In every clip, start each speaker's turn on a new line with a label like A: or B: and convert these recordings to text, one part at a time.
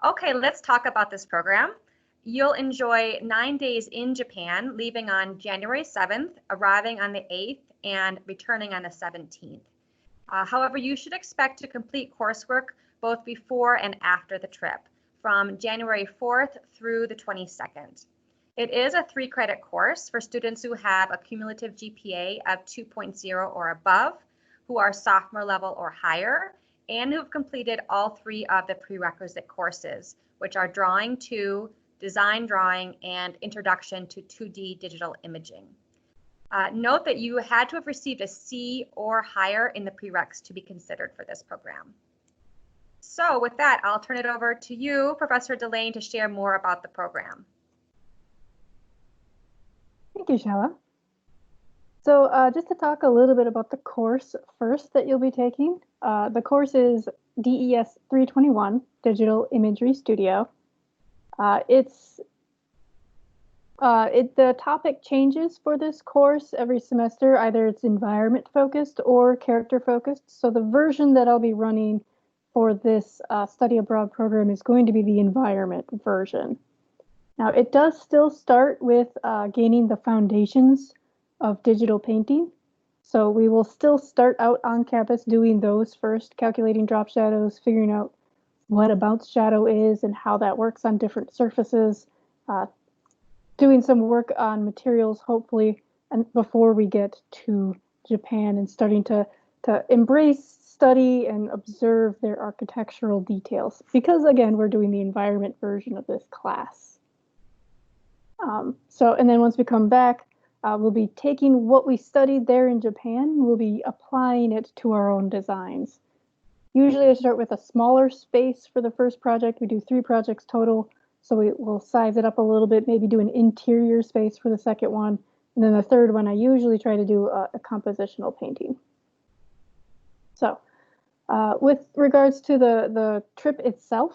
A: Okay, let's talk about this program. You'll enjoy 9 days in Japan, leaving on January 7th, arriving on the 8th, and returning on the 17th. However, you should expect to complete coursework both before and after the trip, from January 4th through the 22nd. It is a 3-credit course for students who have a cumulative GPA of 2.0 or above, who are sophomore level or higher, and who have completed all 3 of the prerequisite courses, which are Drawing 2, Design Drawing, and Introduction to 2D Digital Imaging. Note that you had to have received a C or higher in the prereqs to be considered for this program. So with that, I'll turn it over to you, Professor Delane, to share more about the program.
B: Thank you, Shella. So just to talk a little bit about the course first that you'll be taking. The course is DES 321, Digital Imagery Studio. The topic changes for this course every semester. Either it's environment focused or character focused. So the version that I'll be running for this study abroad program is going to be the environment version. Now it does still start with gaining the foundations of digital painting. So we will still start out on campus doing those first, calculating drop shadows, figuring out what a bounce shadow is and how that works on different surfaces, doing some work on materials, hopefully, and before we get to Japan and starting to embrace, study, and observe their architectural details. Because again, we're doing the environment version of this class. And then once we come back, we'll be taking what we studied there in Japan, we'll be applying it to our own designs. Usually I start with a smaller space for the first project. We do 3 projects total. So we will size it up a little bit, maybe do an interior space for the second one. And then the third one, I usually try to do a compositional painting. So with regards to the trip itself,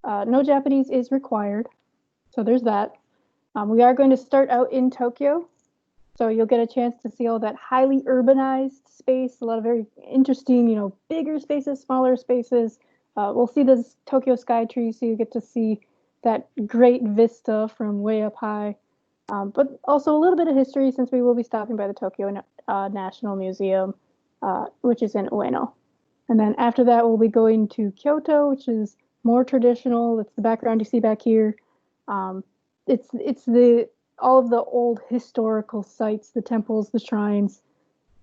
B: no Japanese is required. So there's that. We are going to start out in Tokyo. So you'll get a chance to see all that highly urbanized space, a lot of very interesting, bigger spaces, smaller spaces. We'll see the Tokyo sky tree, so you get to see that great vista from way up high, but also a little bit of history since we will be stopping by the Tokyo National Museum, which is in Ueno. And then after that, we'll be going to Kyoto, which is more traditional. It's the background you see back here. It's all of the old historical sites, the temples, the shrines,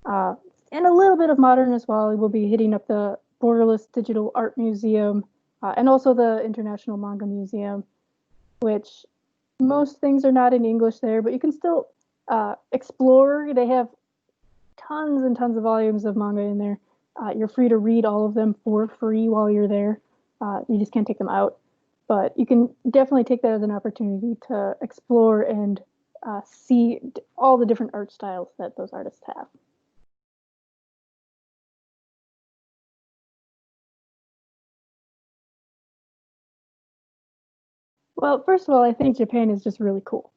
B: and a little bit of modern as well. We'll be hitting up the Borderless Digital Art Museum, and also the International Manga Museum, which most things are not in English there, but you can still explore. They have tons and tons of volumes of manga in there. You're free to read all of them for free while you're there. You just can't take them out. But you can definitely take that as an opportunity to explore and see all the different art styles that those artists have. Well, first of all, I think Japan is just really cool.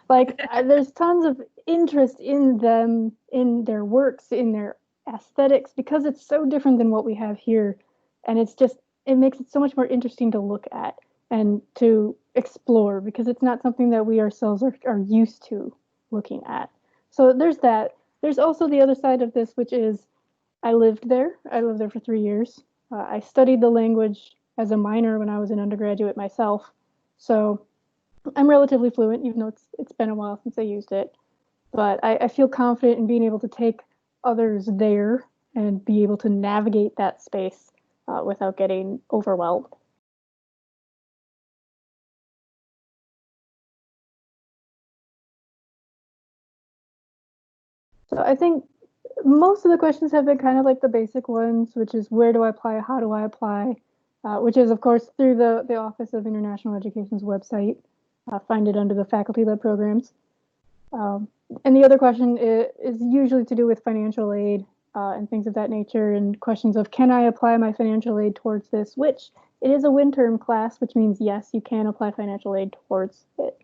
B: There's tons of interest in them, in their works, in their aesthetics, because it's so different than what we have here. And it makes it so much more interesting to look at and to explore, because it's not something that we ourselves are used to looking at. So there's that. There's also the other side of this, which is I lived there. I lived there for 3 years. I studied the language as a minor when I was an undergraduate myself. So I'm relatively fluent, even though it's been a while since I used it. But I feel confident in being able to take others there and be able to navigate that space without getting overwhelmed. So I think most of the questions have been kind of like the basic ones, which is where do I apply, how do I apply, which is, of course, through the Office of International Education's website. Find it under the faculty-led programs. And the other question is usually to do with financial aid and things of that nature, and questions of, can I apply my financial aid towards this, which it is a wind term class, which means yes, you can apply financial aid towards it.